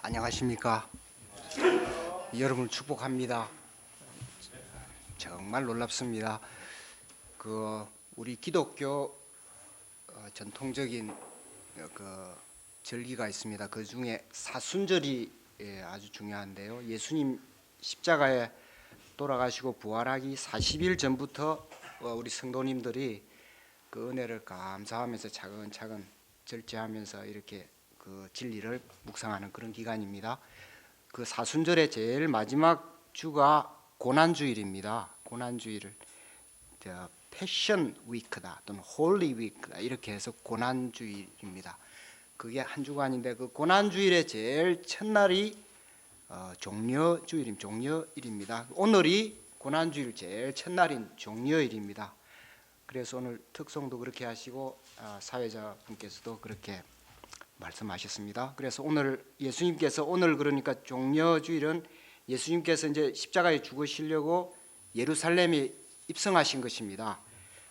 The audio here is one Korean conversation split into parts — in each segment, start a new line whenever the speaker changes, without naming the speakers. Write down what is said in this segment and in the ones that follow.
안녕하십니까. 여러분을 축복합니다. 정말 놀랍습니다. 우리 기독교 전통적인 절기가 있습니다. 그 중에 사순절이 아주 중요한데요. 예수님 십자가에 돌아가시고 부활하기 40일 전부터 우리 성도님들이 그 은혜를 감사하면서 차근차근 절제하면서 이렇게 그 진리를 묵상하는 그런 기간입니다. 그 사순절의 제일 마지막 주가 고난주일입니다. 고난주일을 패션 위크다 또는 홀리 위크다 이렇게 해서 고난주일입니다. 그게 한 주간인데 그 고난주일의 제일 첫날이 종려일입니다. 오늘이 고난주일 제일 첫날인 종려일입니다. 그래서 오늘 특송도 그렇게 하시고 사회자분께서도 그렇게 말씀하셨습니다. 그래서 오늘 예수님께서 그러니까 종려주일은 예수님께서 이제 십자가에 죽으시려고 예루살렘에 입성하신 것입니다.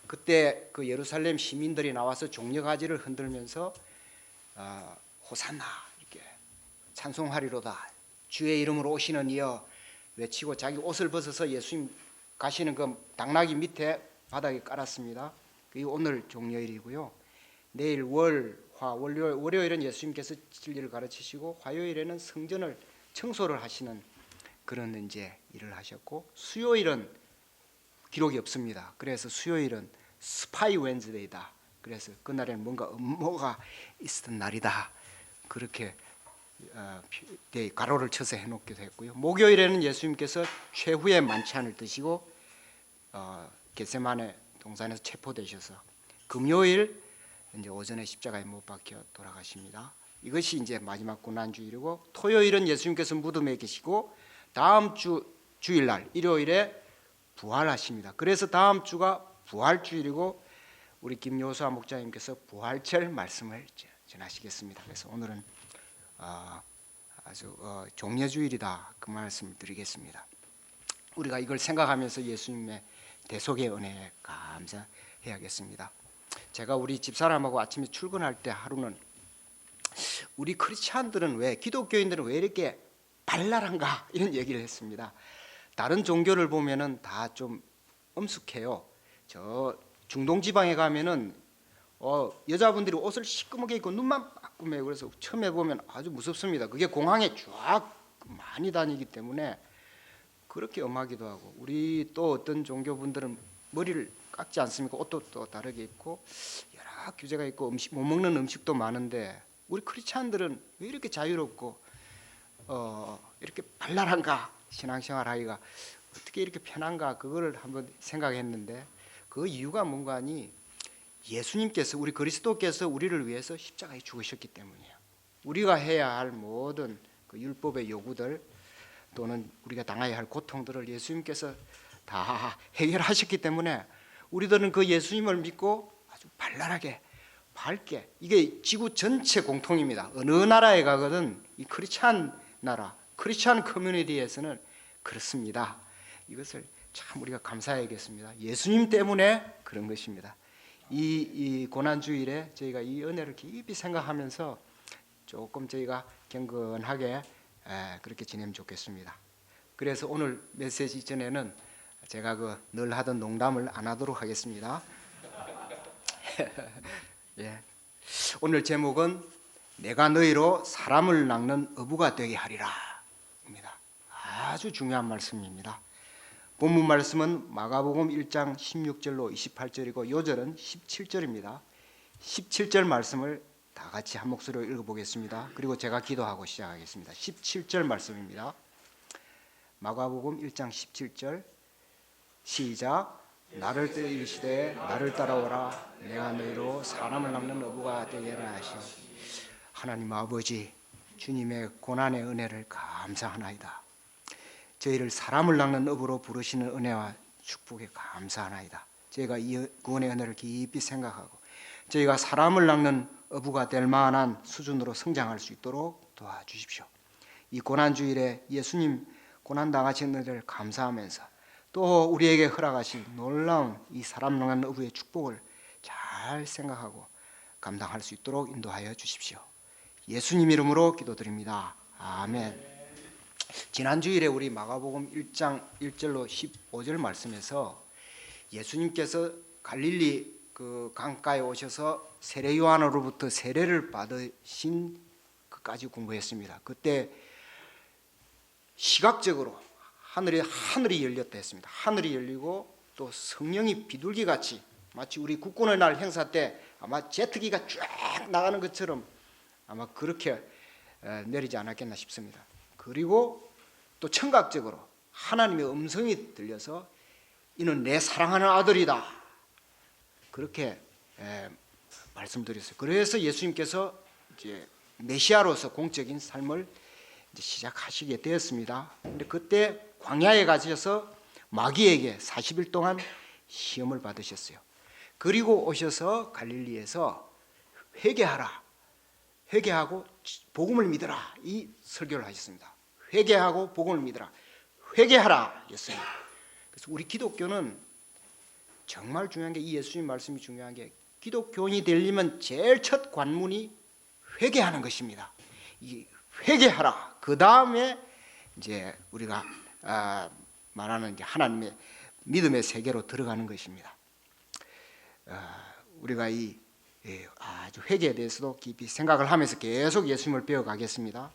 그때 그 예루살렘 시민들이 나와서 종려가지를 흔들면서 호산나 이렇게 찬송하리로다 주의 이름으로 오시는 이여 외치고 자기 옷을 벗어서 예수님 가시는 그 당나귀 밑에 바닥에 깔았습니다. 그게 오늘 종려일이고요. 내일 월요일은 예수님께서 진리를 가르치시고 화요일에는 성전을 청소를 하시는 그런 이제 일을 하셨고 수요일은 기록이 없습니다. 그래서 수요일은 스파이 웬즈데이다. 그래서 그날에는 뭔가 음모가 있었던 날이다. 그렇게 가로를 쳐서 해놓기도 했고요. 목요일에는 예수님께서 최후의 만찬을 드시고 겟세마네 동산에서 체포되셔서 금요일 이제 오전에 십자가에 못 박혀 돌아가십니다. 이것이 이제 마지막 고난주일이고 토요일은 예수님께서 무덤에 계시고 다음 주 주일날 일요일에 부활하십니다. 그래서 다음 주가 부활주일이고 우리 김요수아 목자님께서 부활절 말씀을 전하시겠습니다. 그래서 오늘은 아주 종려주일이다 그 말씀을 드리겠습니다. 우리가 이걸 생각하면서 예수님의 대속의 은혜에 감사해야겠습니다. 제가 우리 집사람하고 아침에 출근할 때 하루는 우리 크리스찬들은 기독교인들은 왜 이렇게 발랄한가 이런 얘기를 했습니다. 다른 종교를 보면은 다 좀 엄숙해요. 저 중동 지방에 가면은 여자분들이 옷을 시커멓게 입고 눈만 빠꾸매요. 그래서 처음에 보면 아주 무섭습니다. 그게 공항에 쫙 많이 다니기 때문에 그렇게 엄하기도 하고 우리 또 어떤 종교분들은 머리를 깎지 않습니까? 옷도 또 다르게 입고 여러 규제가 있고 못 먹는 음식도 많은데 우리 크리스찬들은 왜 이렇게 자유롭고 이렇게 발랄한가? 신앙생활 하기가 어떻게 이렇게 편한가? 그거를 한번 생각했는데 그 이유가 뭔가 하니 예수님께서 우리 그리스도께서 우리를 위해서 십자가에 죽으셨기 때문이에요. 우리가 해야 할 모든 그 율법의 요구들 또는 우리가 당해야 할 고통들을 예수님께서 다 해결하셨기 때문에 우리들은 그 예수님을 믿고 아주 발랄하게 밝게 이게 지구 전체 공통입니다. 어느 나라에 가거든 이 크리스찬 나라 크리스찬 커뮤니티에서는 그렇습니다. 이것을 참 우리가 감사해야겠습니다. 예수님 때문에 그런 것입니다. 이 고난주일에 저희가 이 은혜를 깊이 생각하면서 조금 저희가 경건하게 그렇게 지내면 좋겠습니다. 그래서 오늘 메시지 전에는 제가 늘 하던 농담을 안 하도록 하겠습니다. 예. 오늘 제목은 내가 너희로 사람을 낚는 어부가 되게 하리라 입니다. 아주 중요한 말씀입니다. 본문 말씀은 마가복음 1장 16절로 28절이고 요절은 17절입니다. 17절 말씀을 다 같이 한 목소리로 읽어보겠습니다. 그리고 제가 기도하고 시작하겠습니다. 17절 말씀입니다. 마가복음 1장 17절 시작. 나를 이르시되 나를 따라오라 내가 너희로 사람을 낚는 어부가 되게 하라 하시니 하나님 아버지 주님의 고난의 은혜를 감사하나이다. 저희를 사람을 낚는 어부로 부르시는 은혜와 축복에 감사하나이다. 저희가 이 구원의 은혜를 깊이 생각하고 저희가 사람을 낚는 어부가 될 만한 수준으로 성장할 수 있도록 도와주십시오. 이 고난주일에 예수님 고난당하신 은혜를 감사하면서 또 우리에게 허락하신 놀라운 이 사람 낚는 어부의 축복을 잘 생각하고 감당할 수 있도록 인도하여 주십시오. 예수님 이름으로 기도드립니다. 아멘. 지난 주일에 우리 마가복음 1장 1절로 15절 말씀에서 예수님께서 갈릴리 그 강가에 오셔서 세례 요한으로부터 세례를 받으신 그까지 공부했습니다. 그때 시각적으로 하늘이 열렸다 했습니다. 하늘이 열리고 또 성령이 비둘기 같이 마치 우리 국군의 날 행사 때 아마 제트기가 쫙 나가는 것처럼 아마 그렇게 내리지 않았겠나 싶습니다. 그리고 또 청각적으로 하나님의 음성이 들려서 이는 내 사랑하는 아들이다 그렇게 말씀드렸어요. 그래서 예수님께서 이제 메시아로서 공적인 삶을 이제 시작하시게 되었습니다. 근데 그때 광야에 가셔서 마귀에게 40일 동안 시험을 받으셨어요. 그리고 오셔서 갈릴리에서 회개하고 복음을 믿어라 이 설교를 하셨습니다. 회개하고 복음을 믿어라. 회개하라 했습니다. 그래서 우리 기독교는 정말 중요한 게 이 예수님 말씀이 중요한 게 기독교인이 되려면 제일 첫 관문이 회개하는 것입니다. 이 회개하라. 그 다음에 이제 우리가 말하는 이제 하나님의 믿음의 세계로 들어가는 것입니다. 우리가 이 아주 회개에 대해서도 깊이 생각을 하면서 계속 예수님을 배워가겠습니다.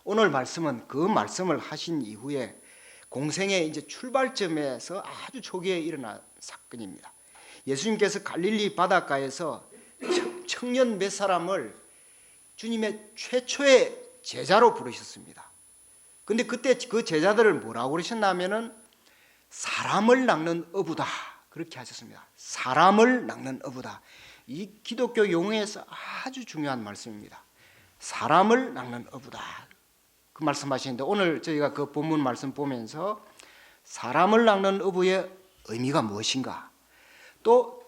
오늘 말씀은 그 말씀을 하신 이후에 공생의 이제 출발점에서 아주 초기에 일어난 사건입니다. 예수님께서 갈릴리 바닷가에서 청년 몇 사람을 주님의 최초의 제자로 부르셨습니다. 근데 그때 그 제자들을 뭐라고 그러셨냐면은 사람을 낚는 어부다 그렇게 하셨습니다. 사람을 낚는 어부다. 이 기독교 용어에서 아주 중요한 말씀입니다. 사람을 낚는 어부다 그 말씀하시는데 오늘 저희가 그 본문 말씀 보면서 사람을 낚는 어부의 의미가 무엇인가, 또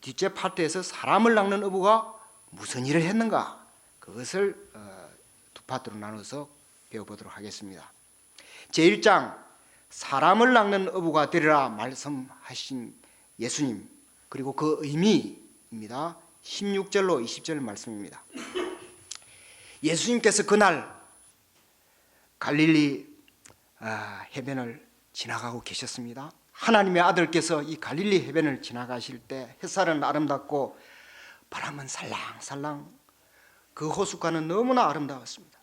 뒤째 파트에서 사람을 낚는 어부가 무슨 일을 했는가, 그것을 두 파트로 나눠서 배워보도록 하겠습니다. 제1장 사람을 낚는 어부가 되리라 말씀하신 예수님, 그리고 그 의미입니다. 16절로 20절 말씀입니다. 예수님께서 그날 갈릴리 해변을 지나가고 계셨습니다. 하나님의 아들께서 이 갈릴리 해변을 지나가실 때 햇살은 아름답고 바람은 살랑살랑 그 호숫가는 너무나 아름다웠습니다.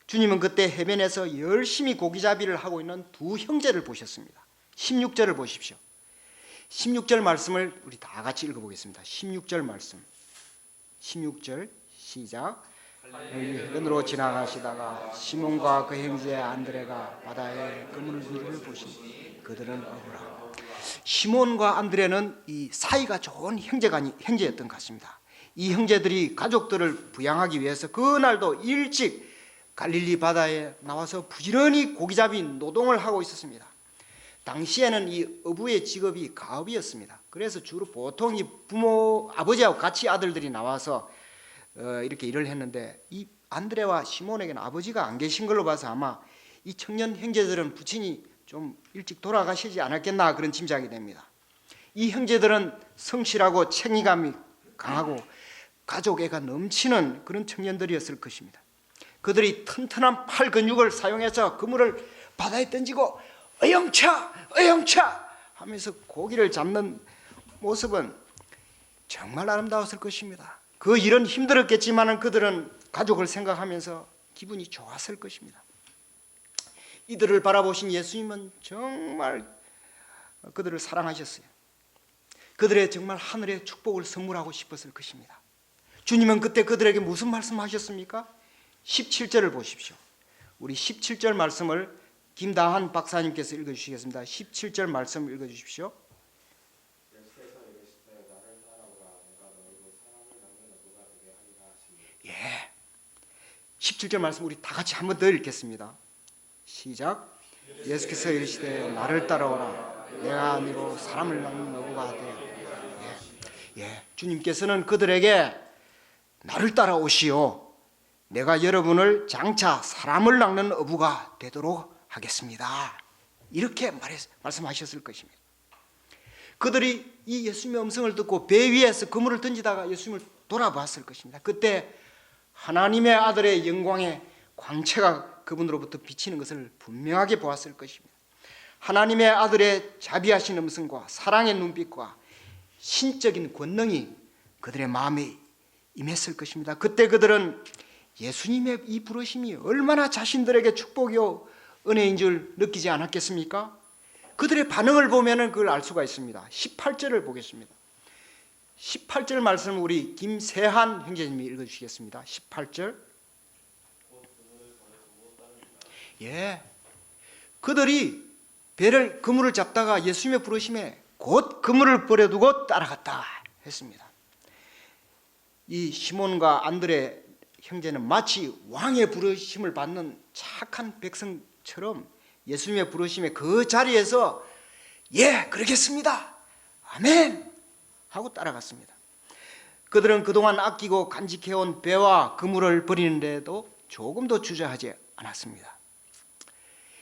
주님은 그때 해변에서 열심히 고기잡이를 하고 있는 두 형제를 보셨습니다. 16절을 보십시오. 16절 말씀을 우리 다 같이 읽어보겠습니다. 16절 말씀 16절 시작. 해변으로 지나가시다가 시몬과 그 형제 안드레가 바다에 그물을 들이를 보시니 그들은 어부라. 시몬과 안드레는 이 사이가 좋은 형제였던 것 같습니다. 이 형제들이 가족들을 부양하기 위해서 그날도 일찍 갈릴리 바다에 나와서 부지런히 고기잡이 노동을 하고 있었습니다. 당시에는 이 어부의 직업이 가업이었습니다. 그래서 주로 보통 이 아버지하고 같이 아들들이 나와서 이렇게 일을 했는데 이 안드레와 시몬에게는 아버지가 안 계신 걸로 봐서 아마 이 청년 형제들은 부친이 좀 일찍 돌아가시지 않았겠나 그런 짐작이 됩니다. 이 형제들은 성실하고 책임감이 강하고 가족애가 넘치는 그런 청년들이었을 것입니다. 그들이 튼튼한 팔 근육을 사용해서 그물을 바다에 던지고 어영차 하면서 고기를 잡는 모습은 정말 아름다웠을 것입니다. 그 일은 힘들었겠지만 그들은 가족을 생각하면서 기분이 좋았을 것입니다. 이들을 바라보신 예수님은 정말 그들을 사랑하셨어요. 그들의 정말 하늘의 축복을 선물하고 싶었을 것입니다. 주님은 그때 그들에게 무슨 말씀하셨습니까? 17절을 보십시오. 우리 17절 말씀을 김다한 박사님께서 읽어주시겠습니다. 17절 말씀 읽어주십시오. 예, 17절 말씀 우리 다 같이 한 번 더 읽겠습니다. 시작. 예수께서 이르시되 나를 따라오라. 내가 너로 사람을 낚는 어부가 되어. 주님께서는 그들에게 나를 따라오시오. 내가 여러분을 장차 사람을 낚는 어부가 되도록 하겠습니다. 이렇게 말씀하셨을 것입니다. 그들이 이 예수님의 음성을 듣고 배 위에서 그물을 던지다가 예수님을 돌아봤을 것입니다. 그때 하나님의 아들의 영광에 광채가 그분으로부터 비치는 것을 분명하게 보았을 것입니다. 하나님의 아들의 자비하신 음성과 사랑의 눈빛과 신적인 권능이 그들의 마음에 임했을 것입니다. 그때 그들은 예수님의 이 부르심이 얼마나 자신들에게 축복이요 은혜인 줄 느끼지 않았겠습니까? 그들의 반응을 보면 그걸 알 수가 있습니다. 18절을 보겠습니다. 18절 말씀을 우리 김세한 형제님이 읽어주시겠습니다. 18절. 예, 그들이 배를 그물을 잡다가 예수님의 부르심에 곧 그물을 버려두고 따라갔다 했습니다. 이 시몬과 안드레 형제는 마치 왕의 부르심을 받는 착한 백성처럼 예수님의 부르심에 그 자리에서 예, 그러겠습니다, 아멘 하고 따라갔습니다. 그들은 그동안 아끼고 간직해온 배와 그물을 버리는데도 조금도 주저하지 않았습니다.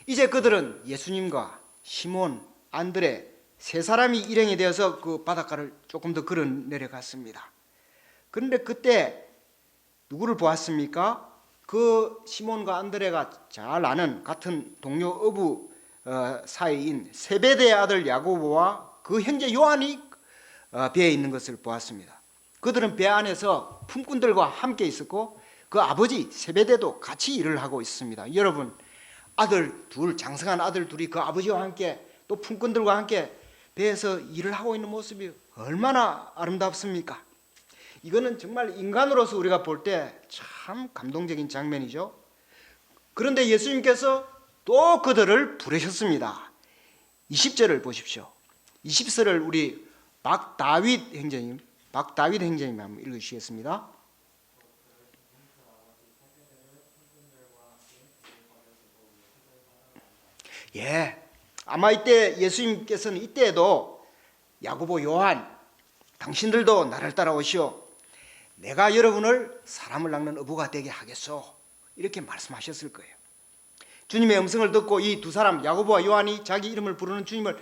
이제 그들은 예수님과 시몬, 안드레 세 사람이 일행이 되어서 그 바닷가를 조금 더 걸어 내려갔습니다. 그런데 그때 누구를 보았습니까? 그 시몬과 안드레가 잘 아는 같은 동료 어부 사이인 세베대의 아들 야고보와 그 형제 요한이 배에 있는 것을 보았습니다. 그들은 배 안에서 품꾼들과 함께 있었고 그 아버지 세베대도 같이 일을 하고 있습니다. 여러분, 아들 둘, 장성한 아들 둘이 그 아버지와 함께 또 품꾼들과 함께 배에서 일을 하고 있는 모습이 얼마나 아름답습니까? 이거는 정말 인간으로서 우리가 볼 때 참 감동적인 장면이죠. 그런데 예수님께서 또 그들을 부르셨습니다. 20절을 보십시오. 20절을 우리 박다윗 형제님 한번 읽으시겠습니다. 예, 아마 이때 예수님께서는 이때에도 야고보, 요한, 당신들도 나를 따라오시오. 내가 여러분을 사람을 낚는 어부가 되게 하겠소. 이렇게 말씀하셨을 거예요. 주님의 음성을 듣고 이 두 사람 야고보와 요한이 자기 이름을 부르는 주님을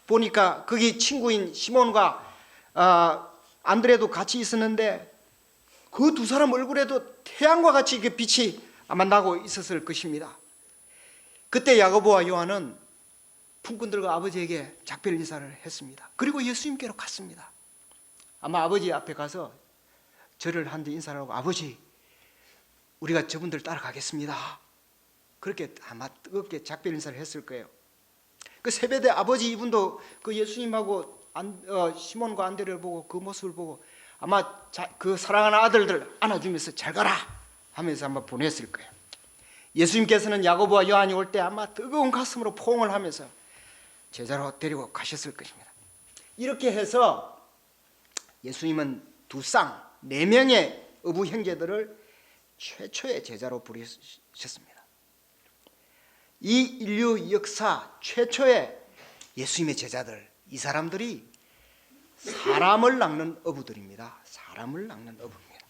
보니까 거기 친구인 시몬과 안드레도 같이 있었는데 그 두 사람 얼굴에도 태양과 같이 그 빛이 아마 나고 있었을 것입니다. 그때 야고보와 요한은 품꾼들과 아버지에게 작별 인사를 했습니다. 그리고 예수님께로 갔습니다. 아마 아버지 앞에 가서 절을 한 뒤 인사를 하고 아버지, 우리가 저분들 따라가겠습니다. 그렇게 아마 뜨겁게 작별 인사를 했을 거예요. 그 세베대 아버지 이분도 그 예수님하고 시몬과 안드레를 보고 그 모습을 보고 아마 그 사랑하는 아들들 안아주면서 잘 가라 하면서 아마 보냈을 거예요. 예수님께서는 야고보와 요한이 올 때 아마 뜨거운 가슴으로 포옹을 하면서 제자로 데리고 가셨을 것입니다. 이렇게 해서 예수님은 두 쌍, 4명의 어부 형제들을 최초의 제자로 부르셨습니다. 이 인류 역사 최초의 예수님의 제자들, 이 사람들이 사람을 낚는 어부들입니다. 사람을 낚는 어부입니다.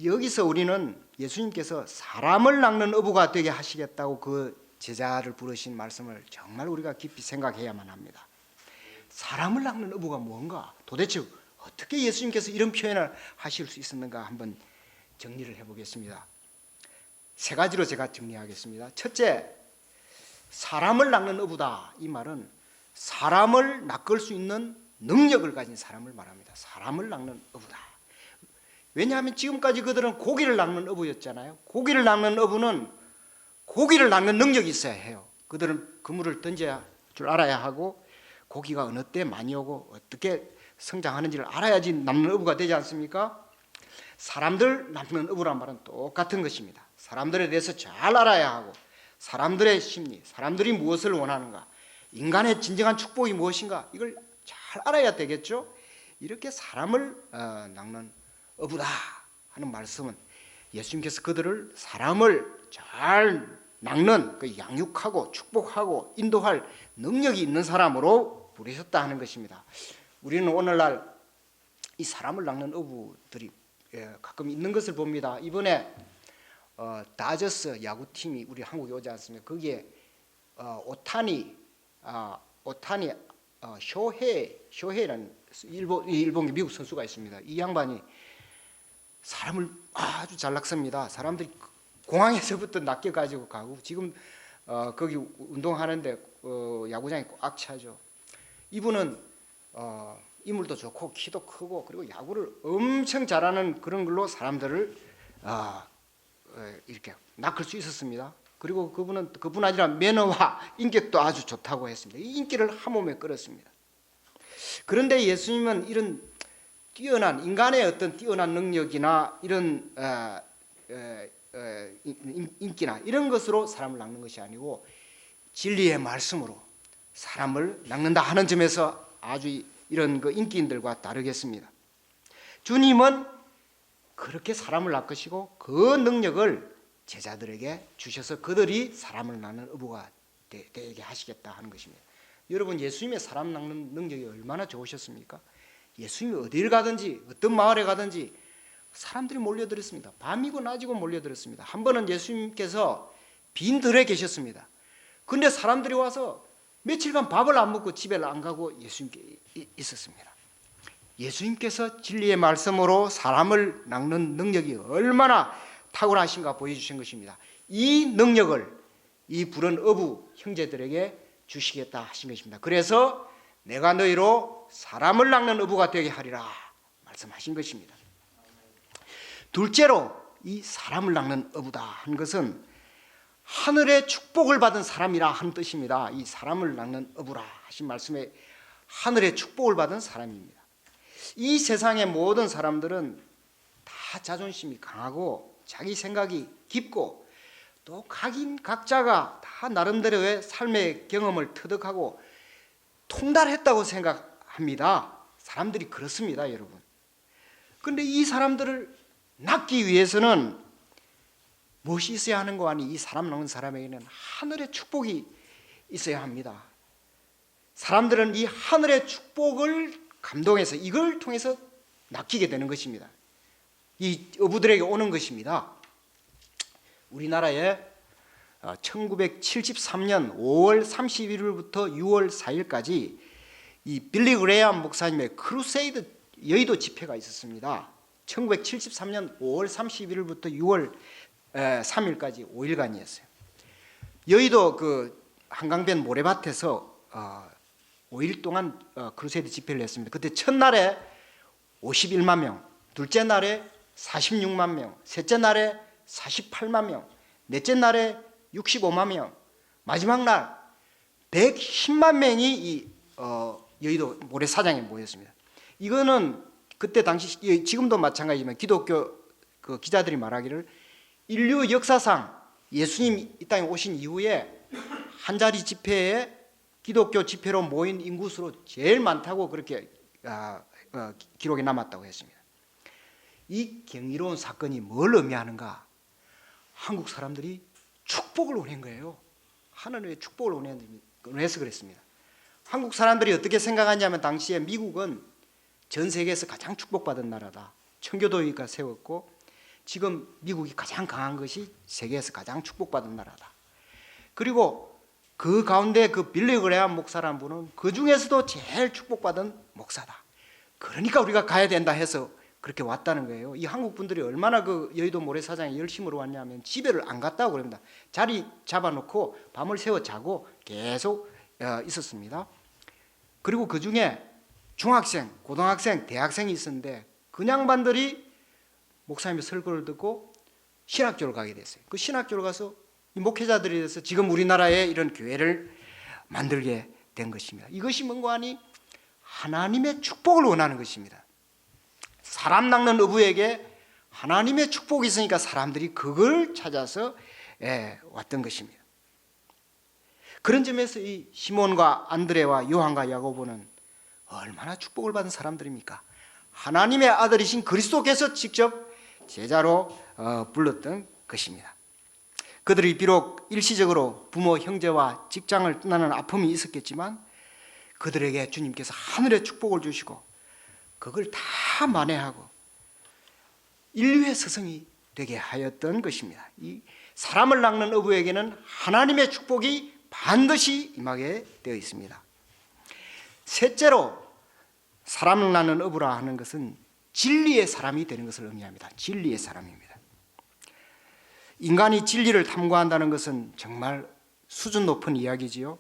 여기서 우리는 예수님께서 사람을 낚는 어부가 되게 하시겠다고 그 제자를 부르신 말씀을 정말 우리가 깊이 생각해야만 합니다. 사람을 낚는 어부가 뭔가, 도대체 어떻게 예수님께서 이런 표현을 하실 수 있었는가 한번 정리를 해보겠습니다. 3가지로 제가 정리하겠습니다. 첫째, 사람을 낚는 어부다. 이 말은 사람을 낚을 수 있는 능력을 가진 사람을 말합니다. 사람을 낚는 어부다. 왜냐하면 지금까지 그들은 고기를 낚는 어부였잖아요. 고기를 낚는 어부는 고기를 낚는 능력이 있어야 해요. 그들은 그물을 던져야 줄 알아야 하고 고기가 어느 때 많이 오고 어떻게 성장하는지를 알아야지 낚는 어부가 되지 않습니까? 사람들 낚는 어부란 말은 똑같은 것입니다. 사람들에 대해서 잘 알아야 하고 사람들의 심리, 사람들이 무엇을 원하는가, 인간의 진정한 축복이 무엇인가 이걸 잘 알아야 되겠죠. 이렇게 사람을 낚는 어부다 하는 말씀은 예수님께서 그들을 사람을 잘 낚는 그 양육하고 축복하고 인도할 능력이 있는 사람으로 부르셨다 하는 것입니다. 우리는 오늘날 이 사람을 낚는 어부들이 가끔 있는 것을 봅니다. 이번에 다저스 야구팀이 우리 한국에 오지 않습니까? 거기에 오타니 쇼헤이라는 일본 미국 선수가 있습니다. 이 양반이 사람을 아주 잘 낚습니다. 사람들이 공항에서부터 낚여가지고 가고 지금 거기 운동하는데 야구장이 꽉 차죠. 이분은 인물도 좋고 키도 크고 그리고 야구를 엄청 잘하는 그런 걸로 사람들을 이렇게 낚을 수 있었습니다. 그리고 그뿐 아니라 매너와 인격도 아주 좋다고 했습니다. 이 인기를 한 몸에 끌었습니다. 그런데 예수님은 이런 뛰어난 인간의 어떤 뛰어난 능력이나 이런 인기나 이런 것으로 사람을 낚는 것이 아니고 진리의 말씀으로 사람을 낚는다 하는 점에서 아주 이런 그 인기인들과 다르겠습니다. 주님은 그렇게 사람을 낚으시고 그 능력을 제자들에게 주셔서 그들이 사람을 낚는 어부가 되게 하시겠다 하는 것입니다. 여러분, 예수님의 사람 낚는 능력이 얼마나 좋으셨습니까? 예수님이 어디를 가든지 어떤 마을에 가든지 사람들이 몰려들었습니다. 밤이고 낮이고 몰려들었습니다. 한 번은 예수님께서 빈 들에 계셨습니다. 그런데 사람들이 와서 며칠간 밥을 안 먹고 집에 안 가고 예수님께 있었습니다. 예수님께서 진리의 말씀으로 사람을 낚는 능력이 얼마나 탁월하신가 보여주신 것입니다. 이 능력을 이 부른 어부 형제들에게 주시겠다 하신 것입니다. 그래서 내가 너희로 사람을 낚는 어부가 되게 하리라 말씀하신 것입니다. 둘째로 이 사람을 낚는 어부다 한 것은 하늘의 축복을 받은 사람이라 하는 뜻입니다. 이 사람을 낚는 어부라 하신 말씀에 하늘의 축복을 받은 사람입니다. 이 세상의 모든 사람들은 다 자존심이 강하고 자기 생각이 깊고 또 각자가 다 나름대로의 삶의 경험을 터득하고 통달했다고 생각합니다. 사람들이 그렇습니다, 여러분. 그런데 이 사람들을 낚기 위해서는 무엇이 있어야 하는 거 아니? 이 사람 낚는 사람에게는 하늘의 축복이 있어야 합니다. 사람들은 이 하늘의 축복을 감동해서 이걸 통해서 낚이게 되는 것입니다. 이 어부들에게 오는 것입니다. 우리나라에 1973년 5월 31일부터 6월 4일까지 이 빌리 그레이엄 목사님의 크루세이드 여의도 집회가 있었습니다. 1973년 5월 31일부터 6월 3일까지 5일간이었어요. 여의도 그 한강변 모래밭에서 5일 동안 크루세이드 집회를 했습니다. 그때 첫날에 51만 명, 둘째 날에 46만 명, 셋째 날에 48만 명, 넷째 날에 65만 명, 마지막 날 110만 명이 이 여의도 모래사장에 모였습니다. 이거는 그때 당시 지금도 마찬가지지만 기독교 그 기자들이 말하기를 인류 역사상 예수님 이 땅에 오신 이후에 한 자리 집회에 기독교 집회로 모인 인구수로 제일 많다고 그렇게 기록에 남았다고 했습니다. 이 경이로운 사건이 뭘 의미하는가? 한국 사람들이 축복을 원한 거예요. 하늘의 축복을 원해서 그랬습니다. 한국 사람들이 어떻게 생각하냐면 당시에 미국은 전 세계에서 가장 축복받은 나라다. 청교도가 세웠고 지금 미국이 가장 강한 것이 세계에서 가장 축복받은 나라다. 그리고 그 가운데 그 빌리 그레이엄 목사라는 분은 그 중에서도 제일 축복받은 목사다. 그러니까 우리가 가야 된다 해서 그렇게 왔다는 거예요. 이 한국 분들이 얼마나 그 여의도 모래사장에 열심으로 왔냐면 집에를 안 갔다고 그럽니다. 자리 잡아놓고 밤을 새워 자고 계속 있었습니다. 그리고 그 중에 중학생, 고등학생, 대학생이 있었는데 그 양반들이 목사님의 설교를 듣고 신학교를 가게 됐어요. 그 신학교를 가서 이 목회자들이 돼서 지금 우리나라에 이런 교회를 만들게 된 것입니다. 이것이 뭔가 하니 하나님의 축복을 원하는 것입니다. 사람 낚는 어부에게 하나님의 축복이 있으니까 사람들이 그걸 찾아서 왔던 것입니다. 그런 점에서 이 시몬과 안드레와 요한과 야고보는 얼마나 축복을 받은 사람들입니까? 하나님의 아들이신 그리스도께서 직접 제자로 불렀던 것입니다. 그들이 비록 일시적으로 부모, 형제와 직장을 떠나는 아픔이 있었겠지만 그들에게 주님께서 하늘의 축복을 주시고 그걸 다 만회하고 인류의 스승이 되게 하였던 것입니다. 이 사람을 낚는 어부에게는 하나님의 축복이 반드시 임하게 되어 있습니다. 셋째로 사람을 낚는 어부라 하는 것은 진리의 사람이 되는 것을 의미합니다. 진리의 사람입니다. 인간이 진리를 탐구한다는 것은 정말 수준 높은 이야기지요.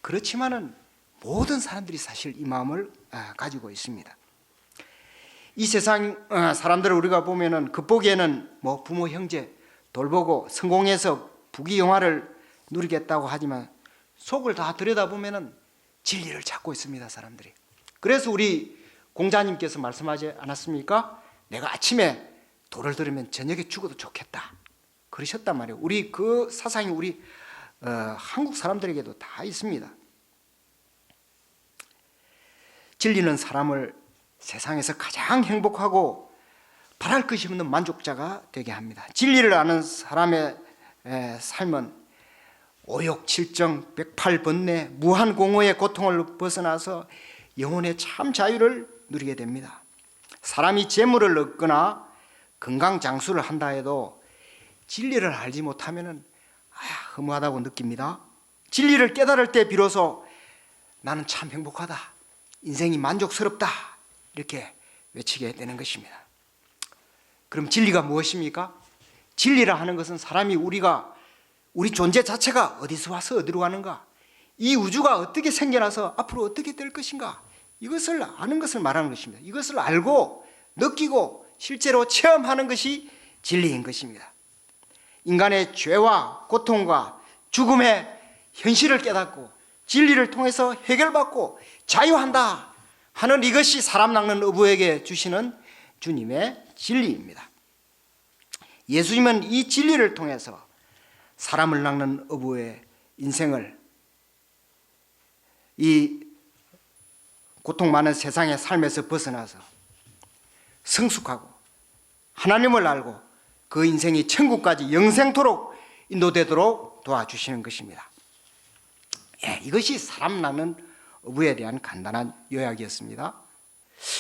그렇지만은 모든 사람들이 사실 이 마음을 가지고 있습니다. 이 세상 사람들을 우리가 보면은 겉보기에는 뭐 부모 형제 돌보고 성공해서 부귀영화를 누리겠다고 하지만 속을 다 들여다보면은 진리를 찾고 있습니다, 사람들이. 그래서 우리 공자님께서 말씀하지 않았습니까? 내가 아침에 도를 들으면 저녁에 죽어도 좋겠다 그러셨단 말이에요. 우리 그 사상이 우리 한국 사람들에게도 다 있습니다. 진리는 사람을 세상에서 가장 행복하고 바랄 것이 없는 만족자가 되게 합니다. 진리를 아는 사람의 삶은 오욕, 칠정, 백팔번뇌, 무한공허의 고통을 벗어나서 영혼의 참 자유를 누리게 됩니다. 사람이 재물을 얻거나 건강장수를 한다 해도 진리를 알지 못하면 허무하다고 느낍니다. 진리를 깨달을 때 비로소 나는 참 행복하다, 인생이 만족스럽다 이렇게 외치게 되는 것입니다. 그럼 진리가 무엇입니까? 진리라 하는 것은 사람이 우리 존재 자체가 어디서 와서 어디로 가는가, 이 우주가 어떻게 생겨나서 앞으로 어떻게 될 것인가, 이것을 아는 것을 말하는 것입니다. 이것을 알고 느끼고 실제로 체험하는 것이 진리인 것입니다. 인간의 죄와 고통과 죽음의 현실을 깨닫고 진리를 통해서 해결받고 자유한다 하는 이것이 사람 낚는 어부에게 주시는 주님의 진리입니다. 예수님은 이 진리를 통해서 사람을 낚는 어부의 인생을 이 고통 많은 세상의 삶에서 벗어나서 성숙하고 하나님을 알고 그 인생이 천국까지 영생토록 인도되도록 도와주시는 것입니다. 이것이 사람 낚는 어부에 대한 간단한 요약이었습니다.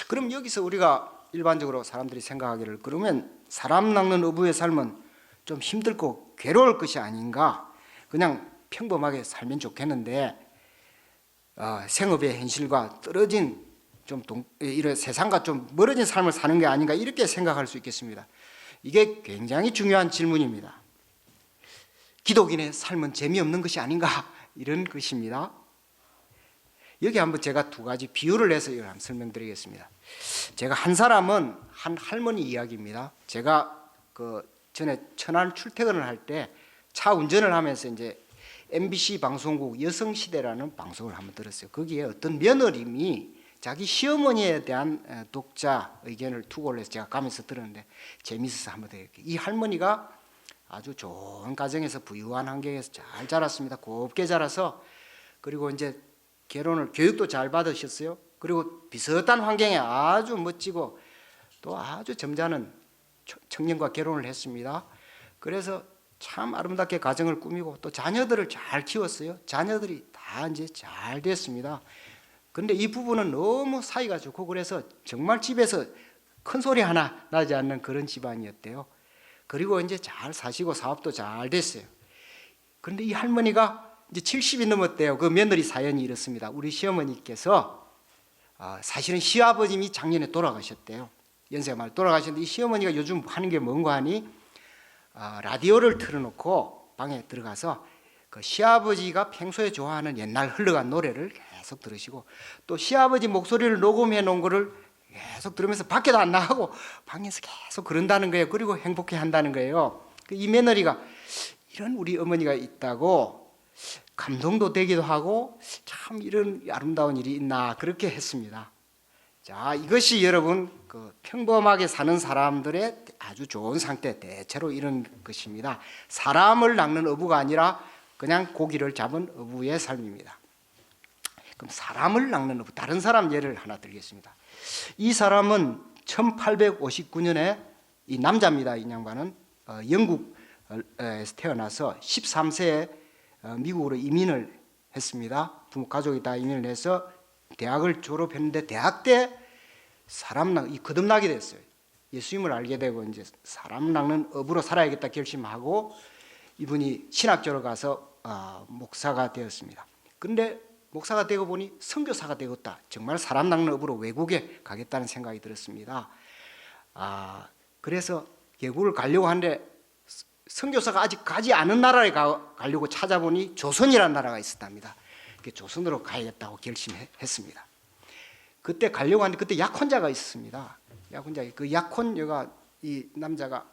그럼 여기서 우리가 일반적으로 사람들이 생각하기를, 그러면 사람 낚는 어부의 삶은 좀 힘들고 괴로울 것이 아닌가, 그냥 평범하게 살면 좋겠는데 생업의 현실과 떨어진 이런 세상과 좀 멀어진 삶을 사는 게 아닌가, 이렇게 생각할 수 있겠습니다. 이게 굉장히 중요한 질문입니다. 기독인의 삶은 재미없는 것이 아닌가, 이런 것입니다. 여기 한번 제가 두 가지 비유를 해서 이걸 한번 설명드리겠습니다. 제가 한 사람은 한 할머니 이야기입니다. 제가 그 전에 천안 출퇴근을 할 때 차 운전을 하면서 이제 MBC 방송국 여성시대라는 방송을 한번 들었어요. 거기에 어떤 며느님이 자기 시어머니에 대한 독자 의견을 투고를 해서 제가 가면서 들었는데 재미있어서 한번 드릴게요. 이 할머니가 아주 좋은 가정에서 부유한 환경에서 잘 자랐습니다. 곱게 자라서, 그리고 이제 교육도 잘 받으셨어요. 그리고 비슷한 환경에 아주 멋지고 또 아주 점잖은 청년과 결혼을 했습니다. 그래서 참 아름답게 가정을 꾸미고 또 자녀들을 잘 키웠어요. 자녀들이 다 이제 잘 됐습니다. 그런데 이 부부는 너무 사이가 좋고 그래서 정말 집에서 큰 소리 하나 나지 않는 그런 집안이었대요. 그리고 이제 잘 사시고 사업도 잘 됐어요. 그런데 이 할머니가 이제 70이 넘었대요. 그 며느리 사연이 이렇습니다. 우리 시어머니께서 사실은 시아버님이 작년에 돌아가셨대요. 연세가 많이 돌아가셨는데 이 시어머니가 요즘 하는 게 뭔가 하니 라디오를 틀어놓고 방에 들어가서 그 시아버지가 평소에 좋아하는 옛날 흘러간 노래를 계속 들으시고 또 시아버지 목소리를 녹음해 놓은 거를 계속 들으면서 밖에도 안 나가고 방에서 계속 그런다는 거예요. 그리고 행복해 한다는 거예요. 이 며느리가 이런 우리 어머니가 있다고 감동도 되기도 하고 참 이런 아름다운 일이 있나 그렇게 했습니다. 자, 이것이 여러분 그 평범하게 사는 사람들의 아주 좋은 상태, 대체로 이런 것입니다. 사람을 낚는 어부가 아니라 그냥 고기를 잡은 어부의 삶입니다. 그럼 사람을 낚는 어부, 다른 사람 예를 하나 들겠습니다. 이 사람은 1859년에 이 남자입니다. 이 양반은 영국에서 태어나서 13세에 미국으로 이민을 했습니다. 부모 가족이 다 이민을 해서 대학을 졸업했는데 대학 때 거듭나게 됐어요. 예수님을 알게 되고 이제 사람 낚는 업으로 살아야겠다 결심하고 이분이 신학교로 가서 목사가 되었습니다. 그런데 목사가 되고 보니 선교사가 되었다. 정말 사람 낚는 업으로 외국에 가겠다는 생각이 들었습니다. 그래서 외국을 가려고 하는데 선교사가 아직 가지 않은 나라에 가려고 찾아보니 조선이라는 나라가 있었답니다. 조선으로 가야겠다고 결심했습니다. 그때 가려고 하는데 그때 약혼자가 있었습니다. 그 약혼녀가 이 남자가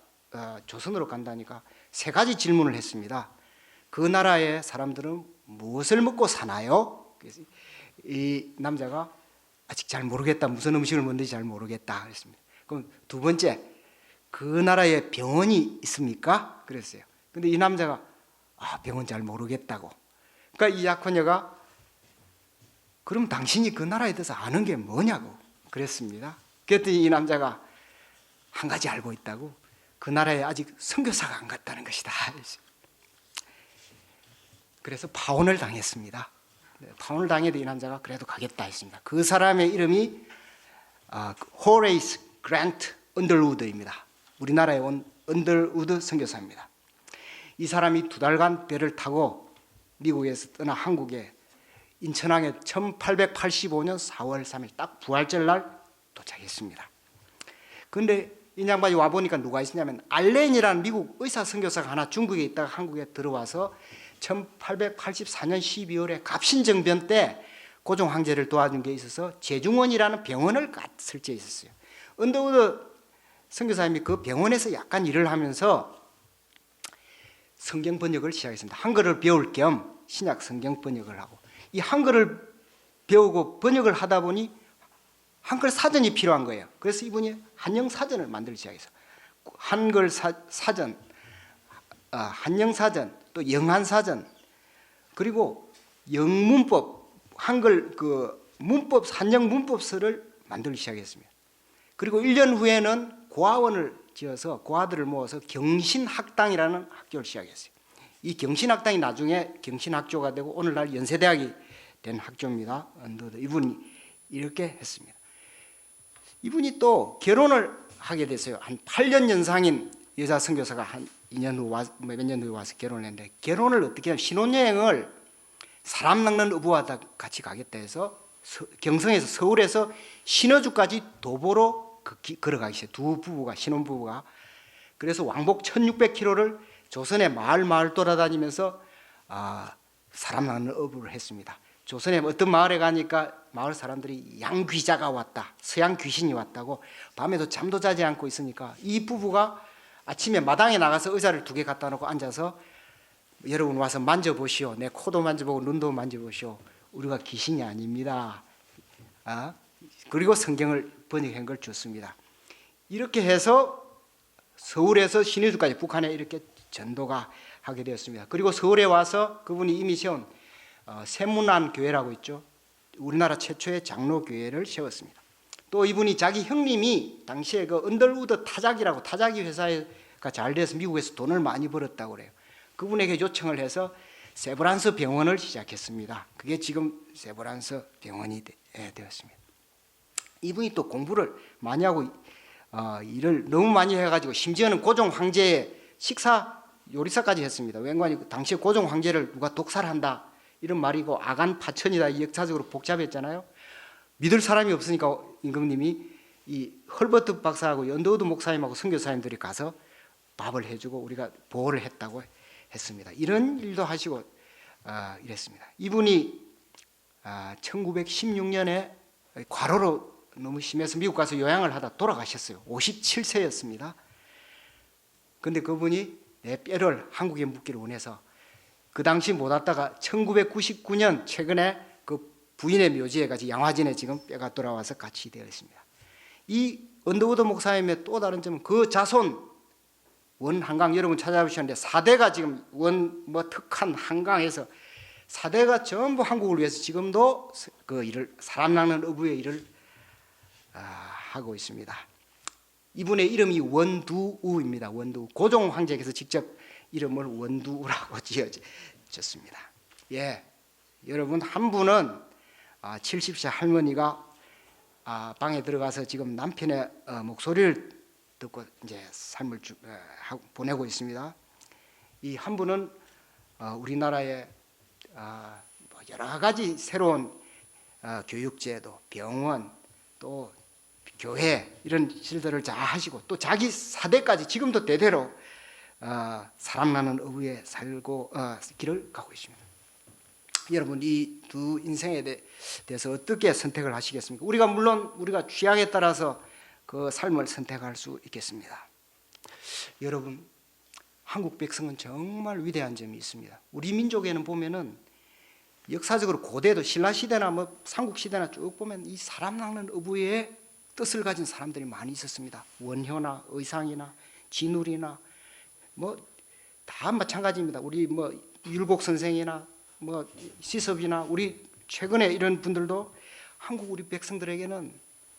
조선으로 간다니까 세 가지 질문을 했습니다. 그 나라의 사람들은 무엇을 먹고 사나요? 그래서 이 남자가 아직 잘 모르겠다. 무슨 음식을 먹는지 잘 모르겠다 그랬습니다. 그럼 두 번째, 그 나라에 병원이 있습니까? 그랬어요. 근데 이 남자가 병원 잘 모르겠다고. 그러니까 이 약혼녀가 그럼 당신이 그 나라에 대해서 아는 게 뭐냐고 그랬습니다. 그랬더니 이 남자가 한 가지 알고 있다고. 그 나라에 아직 선교사가 안 갔다는 것이다. 그래서 파혼을 당했습니다. 파혼을 당해도 이 남자가 그래도 가겠다 했습니다. 그 사람의 이름이 호레이스 그랜트 언더우드입니다. 우리나라에 온 언더우드 선교사입니다. 이 사람이 2달간 배를 타고 미국에서 떠나 한국에 인천항에 1885년 4월 3일 딱 부활절 날 도착했습니다. 그런데 이 양반이 와보니까 누가 있었냐면 알렌이라는 미국 의사 선교사가 하나 중국에 있다가 한국에 들어와서 1884년 12월에 갑신정변 때 고종 황제를 도와준 게 있어서 제중원이라는 병원을 설치해 있었어요. 언더우드 선교사님이 그 병원에서 약간 일을 하면서 성경 번역을 시작했습니다. 한글을 배울 겸 신약 성경 번역을 하고, 이 한글을 배우고 번역을 하다 보니 한글 사전이 필요한 거예요. 그래서 이분이 한영 사전을 만들기 시작했어요. 한글 사전, 한영 사전, 또 영한 사전, 그리고 영문법, 한글 그 문법, 한영 문법서를 만들기 시작했습니다. 그리고 1년 후에는 고아원을 지어서 고아들을 모아서 경신학당이라는 학교를 시작했어요. 이 경신학당이 나중에 경신학교가 되고 오늘날 연세대학이 된 학교입니다. 이분이 이렇게 했습니다. 이분이 또 결혼을 하게 됐어요. 한 8년 연상인 여자 선교사가 한 2년 후 몇 년 후에 와서 결혼을 했는데, 결혼을 어떻게 하면 신혼여행을 사람 낚는 어부와 같이 가겠다 해서 경성에서 서울에서 신어주까지 도보로 걸어가기 시작해요. 두 부부가, 신혼부부가. 그래서 왕복 1600km를 조선의 마을 돌아다니면서 사람 낚는 어부를 했습니다. 조선의 어떤 마을에 가니까 마을 사람들이 양귀자가 왔다, 서양 귀신이 왔다고, 밤에도 잠도 자지 않고 있으니까 이 부부가 아침에 마당에 나가서 의자를 2개 갖다 놓고 앉아서 여러분 와서 만져보시오, 내 코도 만져보고 눈도 만져보시오, 우리가 귀신이 아닙니다. 그리고 성경을 번역한 걸 줬습니다. 이렇게 해서 서울에서 신의주까지 북한에 이렇게 전도가 하게 되었습니다. 그리고 서울에 와서 그분이 이미 세운 세문안 교회라고 있죠. 우리나라 최초의 장로교회를 세웠습니다. 또 이분이 자기 형님이 당시에 그 언더우드 타자기라고, 타자기 회사가 잘 돼서 미국에서 돈을 많이 벌었다고 그래요. 그분에게 요청을 해서 세브란스 병원을 시작했습니다. 그게 지금 세브란스 병원이 되었습니다. 이분이 또 공부를 많이 하고 일을 너무 많이 해가지고 심지어는 고종 황제의 식사 요리사까지 했습니다. 왠가니 당시에 고종 황제를 누가 독살한다 이런 말이고 아간 파천이다, 역사적으로 복잡했잖아요. 믿을 사람이 없으니까 임금님이 이 헐버트 박사하고 언더우드 목사님하고 선교사님들이 가서 밥을 해주고 우리가 보호를 했다고 했습니다. 이런 일도 하시고 이랬습니다. 이분이 1916년에 과로로 너무 심해서 미국 가서 요양을 하다 돌아가셨어요. 57세였습니다. 근데 그분이 내 뼈를 한국에 묻기를 원해서 그 당시 못 왔다가 1999년 최근에 그 부인의 묘지에 같이 양화진에 지금 뼈가 돌아와서 같이 되어 있습니다. 이 언더우드 목사님의 또 다른 점은 그 자손 원한강, 여러분 찾아보시는데 4대가 지금 특한 한강에서 4대가 전부 한국을 위해서 지금도 그 일을, 사람 낚는 어부의 일을 하고 있습니다. 이분의 이름이 원두우입니다. 원두우. 고종 황제께서 직접 이름을 원두우라고 지어줬습니다. 예, 여러분 한 분은 70세 할머니가 방에 들어가서 지금 남편의 목소리를 듣고 이제 삶을 보내고 있습니다. 이 한 분은 우리나라의 여러 가지 새로운 교육제도, 병원, 또 교회 이런 일들을 잘 하시고 또 자기 사대까지 지금도 대대로 사람 나는 어부에 살고 길을 가고 있습니다. 여러분 이 두 인생에 대해서 어떻게 선택을 하시겠습니까? 물론 우리가 취향에 따라서 그 삶을 선택할 수 있겠습니다. 여러분 한국 백성은 정말 위대한 점이 있습니다. 우리 민족에는 보면은 역사적으로 고대도 신라시대나 삼국시대나 쭉 보면 이 사람 낚는 어부의 뜻을 가진 사람들이 많이 있었습니다. 원효나 의상이나 진울이나 다 마찬가지입니다. 우리 율곡 선생이나 시섭이나 우리 최근에 이런 분들도 한국 우리 백성들에게는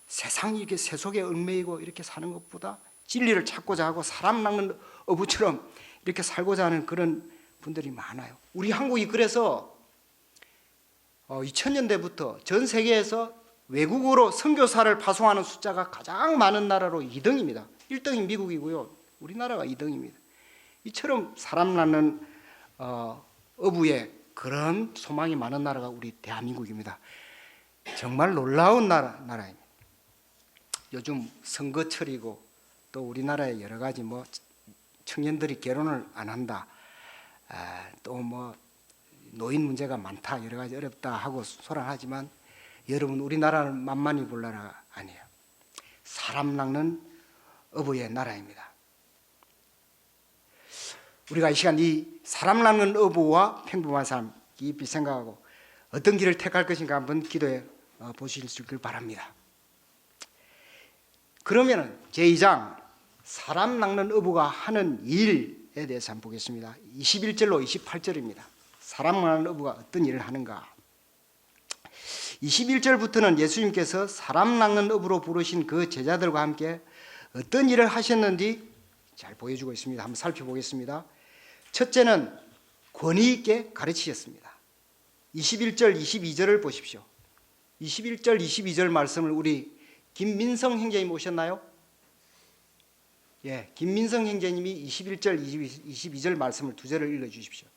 세상이 이렇게 세속에 얽매이고 이렇게 사는 것보다 진리를 찾고자 하고 사람 낚는 어부처럼 이렇게 살고자 하는 그런 분들이 많아요. 우리 한국이 그래서 2000년대부터 전 세계에서 외국으로 선교사를 파송하는 숫자가 가장 많은 나라로 2등입니다. 1등이 미국이고요. 우리나라가 2등입니다. 이처럼 사람 낳는 어부의 그런 소망이 많은 나라가 우리 대한민국입니다. 정말 놀라운 나라입니다. 요즘 선거철이고 또 우리나라에 여러 가지 청년들이 결혼을 안 한다, 또 노인 문제가 많다, 여러 가지 어렵다 하고 소란하지만 여러분 우리나라는 만만히 볼 나라가 아니에요. 사람 낚는 어부의 나라입니다. 우리가 이 시간 이 사람 낚는 어부와 평범한 삶 깊이 생각하고 어떤 길을 택할 것인가 한번 기도해 보실 수 있길 바랍니다. 그러면 제2장 사람 낚는 어부가 하는 일에 대해서 한번 보겠습니다. 21절로 28절입니다. 사람 낚는 어부가 어떤 일을 하는가. 21절부터는 예수님께서 사람 낚는 어부로 부르신 그 제자들과 함께 어떤 일을 하셨는지 잘 보여주고 있습니다. 한번 살펴보겠습니다. 첫째는 권위 있게 가르치셨습니다. 21절, 22절을 보십시오. 21절, 22절 말씀을 우리 김민성 형제님 오셨나요? 예, 김민성 형제님이 21절, 22절 말씀을 두 절을 읽어주십시오.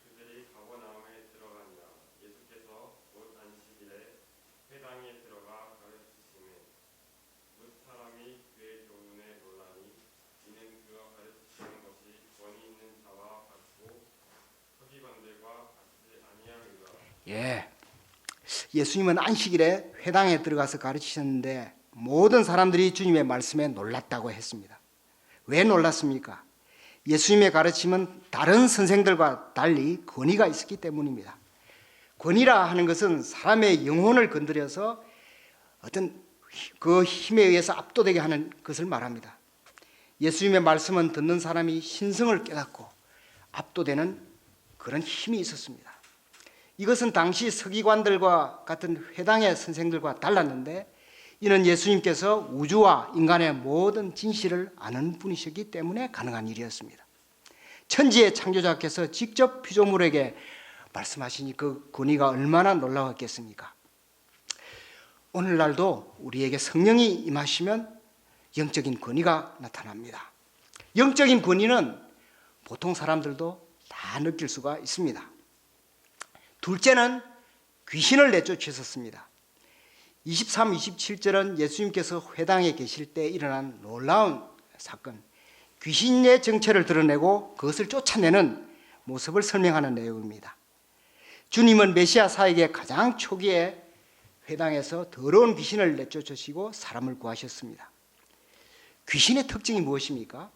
그들이 가버나움에 들어가니라. 예수께서 곧 안식일에 회당에 들어가 가르치시매 뭇 사람이 그의 교훈에 놀라니 이는 그가 가르치시는 것이 권위 있는 자와 같고 서기관들과 같지 아니함이라.
예, 예수님은 안식일에 회당에 들어가서 가르치셨는데 모든 사람들이 주님의 말씀에 놀랐다고 했습니다. 왜 놀랐습니까? 예수님의 가르침은 다른 선생들과 달리 권위가 있었기 때문입니다. 권위라 하는 것은 사람의 영혼을 건드려서 어떤 그 힘에 의해서 압도되게 하는 것을 말합니다. 예수님의 말씀은 듣는 사람이 신성을 깨닫고 압도되는 그런 힘이 있었습니다. 이것은 당시 서기관들과 같은 회당의 선생들과 달랐는데 이는 예수님께서 우주와 인간의 모든 진실을 아는 분이셨기 때문에 가능한 일이었습니다. 천지의 창조자께서 직접 피조물에게 말씀하시니 그 권위가 얼마나 놀라웠겠습니까? 오늘날도 우리에게 성령이 임하시면 영적인 권위가 나타납니다. 영적인 권위는 보통 사람들도 다 느낄 수가 있습니다. 둘째는 귀신을 내쫓으셨습니다. 23, 27절은 예수님께서 회당에 계실 때 일어난 놀라운 사건, 귀신의 정체를 드러내고 그것을 쫓아내는 모습을 설명하는 내용입니다. 주님은 메시아 사역의 가장 초기에 회당에서 더러운 귀신을 내쫓으시고 사람을 구하셨습니다. 귀신의 특징이 무엇입니까?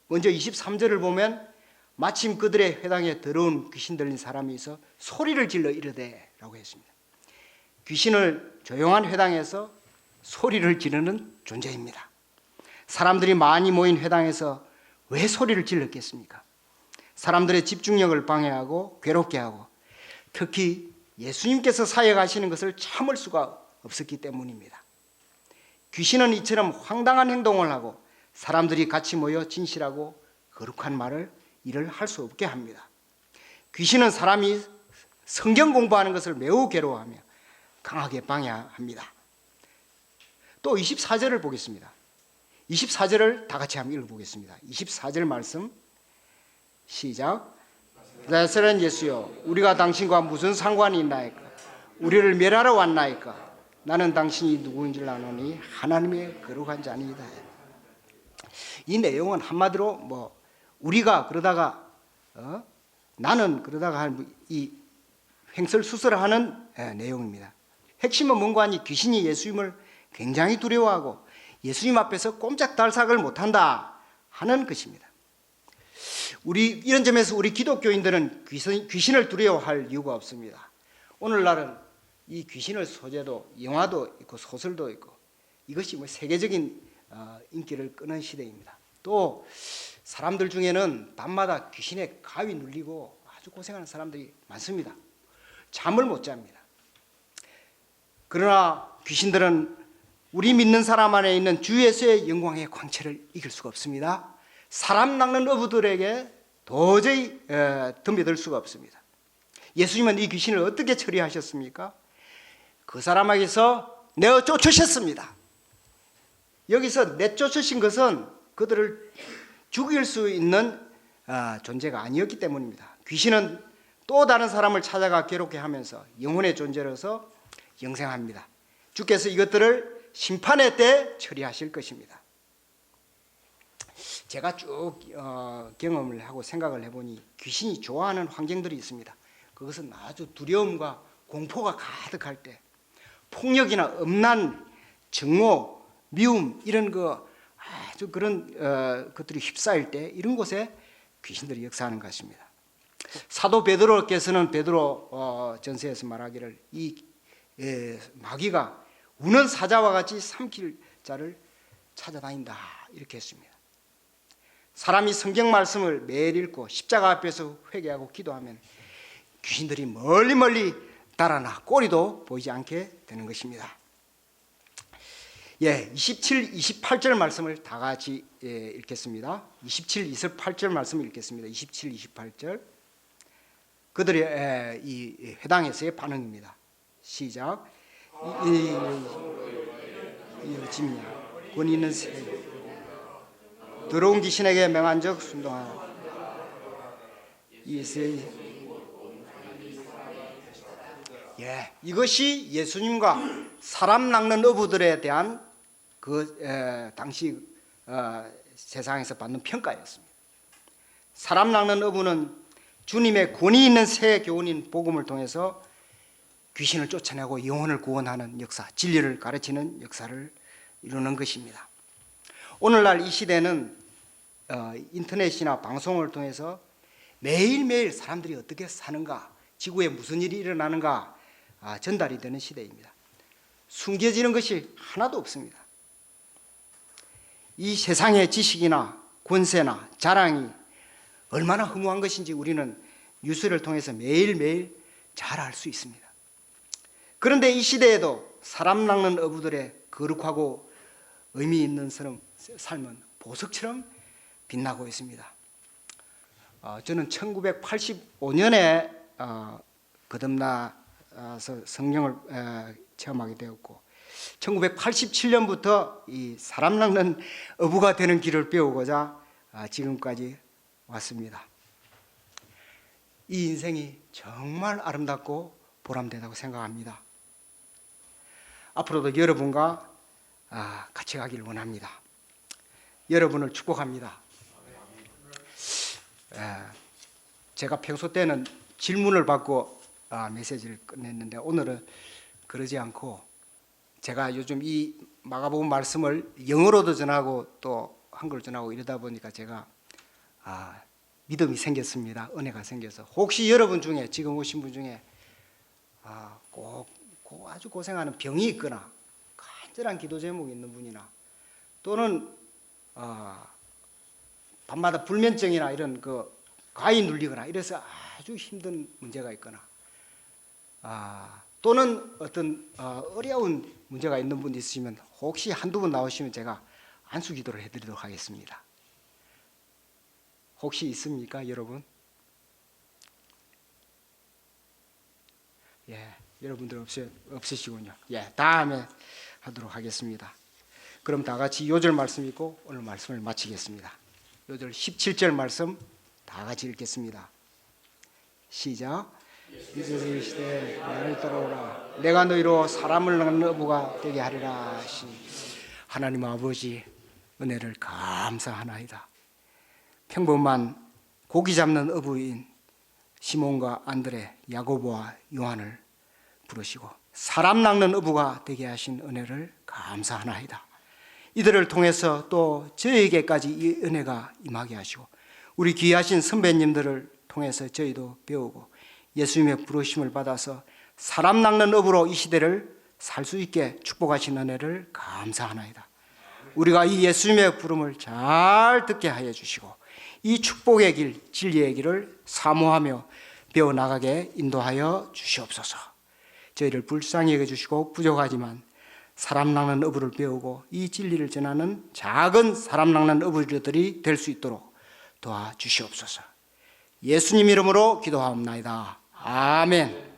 먼저 23절을 보면 마침 그들의 회당에 더러운 귀신 들린 사람이 있어 소리를 질러 이르되 라고 했습니다. 귀신을 조용한 회당에서 소리를 지르는 존재입니다. 사람들이 많이 모인 회당에서 왜 소리를 질렀겠습니까? 사람들의 집중력을 방해하고 괴롭게 하고 특히 예수님께서 사역하시는 것을 참을 수가 없었기 때문입니다. 귀신은 이처럼 황당한 행동을 하고 사람들이 같이 모여 진실하고 거룩한 일을 할 수 없게 합니다. 귀신은 사람이 성경 공부하는 것을 매우 괴로워하며 강하게 방해합니다. 또 24절을 보겠습니다. 24절을 다 같이 한번 읽어보겠습니다. 24절 말씀 시작. 나사렛 예수여, 우리가 당신과 무슨 상관이 있나이까? 우리를 멸하러 왔나이까? 나는 당신이 누구인지를 아노니 하나님의 거룩한 자니이다. 이 내용은 한마디로 우리가 그러다가 나는 그러다가 이 횡설수설하는 내용입니다. 핵심은 뭔가 하니 귀신이 예수님을 굉장히 두려워하고 예수님 앞에서 꼼짝달싹을 못한다 하는 것입니다. 이런 점에서 우리 기독교인들은 귀신을 두려워할 이유가 없습니다. 오늘날은 이 귀신의 소재도 영화도 있고 소설도 있고 이것이 세계적인 인기를 끄는 시대입니다. 또 사람들 중에는 밤마다 귀신에 가위 눌리고 아주 고생하는 사람들이 많습니다. 잠을 못 잡니다. 그러나 귀신들은 우리 믿는 사람 안에 있는 주 예수의 영광의 광채를 이길 수가 없습니다. 사람 낚는 어부들에게 도저히 덤벼들 수가 없습니다. 예수님은 이 귀신을 어떻게 처리하셨습니까? 그 사람에게서 내어 쫓으셨습니다. 여기서 내쫓으신 것은 그들을 죽일 수 있는 존재가 아니었기 때문입니다. 귀신은 또 다른 사람을 찾아가 괴롭게 하면서 영혼의 존재로서 영생합니다. 주께서 이것들을 심판의 때 처리하실 것입니다. 제가 쭉 경험을 하고 생각을 해보니 귀신이 좋아하는 환경들이 있습니다. 그것은 아주 두려움과 공포가 가득할 때, 폭력이나 음란, 증오, 미움 이런 아주 그런 것들이 휩싸일 때 이런 곳에 귀신들이 역사하는 것입니다. 사도 베드로께서는 베드로 전서에서 말하기를 이 마귀가 우는 사자와 같이 삼킬 자를 찾아다닌다 이렇게 했습니다. 사람이 성경 말씀을 매일 읽고 십자가 앞에서 회개하고 기도하면 귀신들이 멀리 달아나 꼬리도 보이지 않게 되는 것입니다. 27, 28절 말씀을 다 같이 읽겠습니다. 27, 28절 말씀을 읽겠습니다. 27, 28절 그들의 이 회당에서의 반응입니다. 시작. 짐이야 권위는 더러운 귀신에게 명한 적 순동하라. 이것이 예수님과 사람 낚는 어부들에 대한 당시 세상에서 받는 평가였습니다. 사람 낚는 어부는 주님의 권위 있는 새 교훈인 복음을 통해서 귀신을 쫓아내고 영혼을 구원하는 역사, 진리를 가르치는 역사를 이루는 것입니다. 오늘날 이 시대는 인터넷이나 방송을 통해서 매일매일 사람들이 어떻게 사는가, 지구에 무슨 일이 일어나는가 전달이 되는 시대입니다. 숨겨지는 것이 하나도 없습니다. 이 세상의 지식이나 권세나 자랑이 얼마나 허무한 것인지 우리는 뉴스를 통해서 매일매일 잘 알 수 있습니다. 그런데 이 시대에도 사람 낚는 어부들의 거룩하고 의미 있는 삶은 보석처럼 빛나고 있습니다. 저는 1985년에 거듭나서 성령을 체험하게 되었고 1987년부터 이 사람 낚는 어부가 되는 길을 배우고자 지금까지 왔습니다. 이 인생이 정말 아름답고 보람되다고 생각합니다. 앞으로도 여러분과 같이 가기를 원합니다. 여러분을 축복합니다. 제가 평소 때는 질문을 받고 메시지를 끝냈는데 오늘은 그러지 않고 제가 요즘 이 마가복음 말씀을 영어로도 전하고 또 한글로 전하고 이러다 보니까 제가 믿음이 생겼습니다. 은혜가 생겨서 혹시 여러분 중에 지금 오신 분 중에 꼭 아주 고생하는 병이 있거나 간절한 기도 제목이 있는 분이나 또는 밤마다 불면증이나 이런 가위 눌리거나 이래서 아주 힘든 문제가 있거나 또는 어떤 어려운 문제가 있는 분 있으시면 혹시 한두 분 나오시면 제가 안수 기도를 해드리도록 하겠습니다. 혹시 있습니까, 여러분? 여러분들 없으시군요. 다음에 하도록 하겠습니다. 그럼 다 같이 요절 말씀 읽고 오늘 말씀을 마치겠습니다. 요절 17절 말씀 다 같이 읽겠습니다. 시작. 이제 시대 나를 따라오라. 내가 너희로 사람을 낚는 어부가 되게 하리라 하시. 하나님 아버지 은혜를 감사하나이다. 평범한 고기 잡는 어부인 시몬과 안드레, 야고보와 요한을 부르시고 사람 낚는 어부가 되게 하신 은혜를 감사하나이다. 이들을 통해서 또 저에게까지 이 은혜가 임하게 하시고 우리 귀하신 선배님들을 통해서 저희도 배우고 예수님의 부르심을 받아서 사람 낚는 업으로 이 시대를 살 수 있게 축복하신 은혜를 감사하나이다. 우리가 이 예수님의 부름을 잘 듣게 하여 주시고 이 축복의 길, 진리의 길을 사모하며 배워나가게 인도하여 주시옵소서. 저희를 불쌍히 여겨주시고 부족하지만 사람 낚는 어부를 배우고 이 진리를 전하는 작은 사람 낚는 어부들이 될 수 있도록 도와주시옵소서. 예수님 이름으로 기도하옵나이다. 아멘.